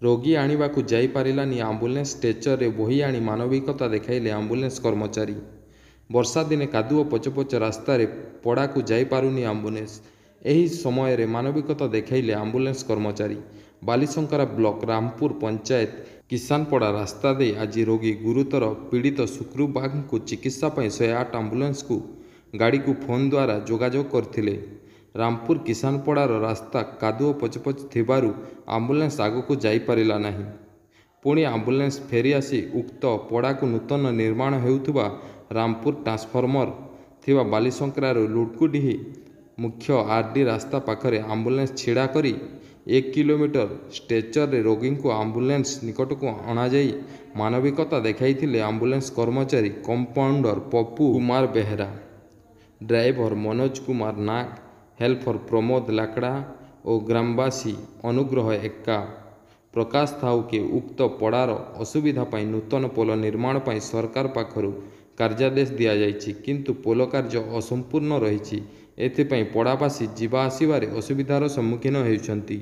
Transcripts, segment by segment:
ରୋଗୀ ଆଣିବାକୁ ଯାଇପାରିଲାନି ଆମ୍ବୁଲାନ୍ସ ଷ୍ଟ୍ରେଚରରେ ବୋହି ଆଣି ମାନବିକତା ଦେଖାଇଲେ ଆମ୍ବୁଲାନ୍ସ କର୍ମଚାରୀ। ବର୍ଷା ଦିନେ କାଦୁଅ ପଚପଚ ରାସ୍ତାରେ ପଡ଼ାକୁ ଯାଇପାରୁନି ଆମ୍ବୁଲାନ୍ସ। ଏହି ସମୟରେ ମାନବିକତା ଦେଖାଇଲେ ଆମ୍ବୁଲାନ୍ସ କର୍ମଚାରୀ। ବାଲିଶଙ୍କରା ବ୍ଲକ ରାମପୁର ପଞ୍ଚାୟତ କିଷାନପଡ଼ା ରାସ୍ତା ଦେଇ ଆଜି ରୋଗୀ ଗୁରୁତର ପୀଡ଼ିତ ଶୁକ୍ରୁବାଗଙ୍କୁ ଚିକିତ୍ସା ପାଇଁ 108 ଆମ୍ବୁଲାନ୍ସକୁ ଗାଡ଼ିକୁ ଫୋନ୍ ଦ୍ୱାରା ଯୋଗାଯୋଗ କରିଥିଲେ। ରାମପୁର କିଷାନପଡ଼ାର ରାସ୍ତା କାଦୁଅ ପଚପଚ ଥିବାରୁ ଆମ୍ବୁଲାନ୍ସ ଆଗକୁ ଯାଇପାରିଲା ନାହିଁ। ପୁଣି ଆମ୍ବୁଲାନ୍ସ ଫେରି ଆସି ଉକ୍ତ ପଡ଼ାକୁ ନୂତନ ନିର୍ମାଣ ହେଉଥିବା ରାମପୁର ଟ୍ରାନ୍ସଫର୍ମର ଥିବା ବାଲିଶଙ୍କରାରୁ ଲୁଡ଼କୁଡିହି ମୁଖ୍ୟ ଆର୍ଡି ରାସ୍ତା ପାଖରେ ଆମ୍ବୁଲାନ୍ସ ଛିଡ଼ା କରି 1 କିଲୋମିଟର ଷ୍ଟ୍ରେଚରରେ ରୋଗୀଙ୍କୁ ଆମ୍ବୁଲାନ୍ସ ନିକଟକୁ ଅଣାଯାଇ ମାନବିକତା ଦେଖାଇଥିଲେ ଆମ୍ବୁଲାନ୍ସ କର୍ମଚାରୀ କମ୍ପାଉଣ୍ଡର ପପୁ କୁମାର ବେହେରା, ଡ୍ରାଇଭର ମନୋଜ କୁମାର ନାଗ, ହେଲ୍ପର ପ୍ରମୋଦ ଲାକଡ଼ା ଓ ଗ୍ରାମବାସୀ ଅନୁଗ୍ରହ ଏକ୍କା। ପ୍ରକାଶ ଥାଉ କି ଉକ୍ତ ପଡ଼ାର ଅସୁବିଧା ପାଇଁ ନୂତନ ପୋଲ ନିର୍ମାଣ ପାଇଁ ସରକାର ପାଖରୁ କାର୍ଯ୍ୟାଦେଶ ଦିଆଯାଇଛି, କିନ୍ତୁ ପୋଲ କାର୍ଯ୍ୟ ଅସମ୍ପୂର୍ଣ୍ଣ ରହିଛି। ଏଥିପାଇଁ ପଡ଼ାବାସୀ ଯିବା ଆସିବାରେ ଅସୁବିଧାର ସମ୍ମୁଖୀନ ହେଉଛନ୍ତି।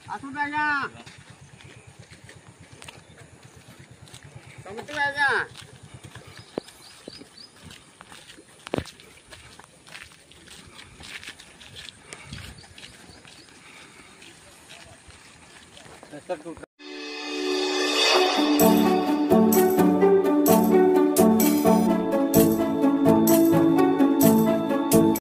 ଆସନ୍ତୁ ଆଜ୍ଞା, ସମସ୍ତେ ଆଜ୍ଞା।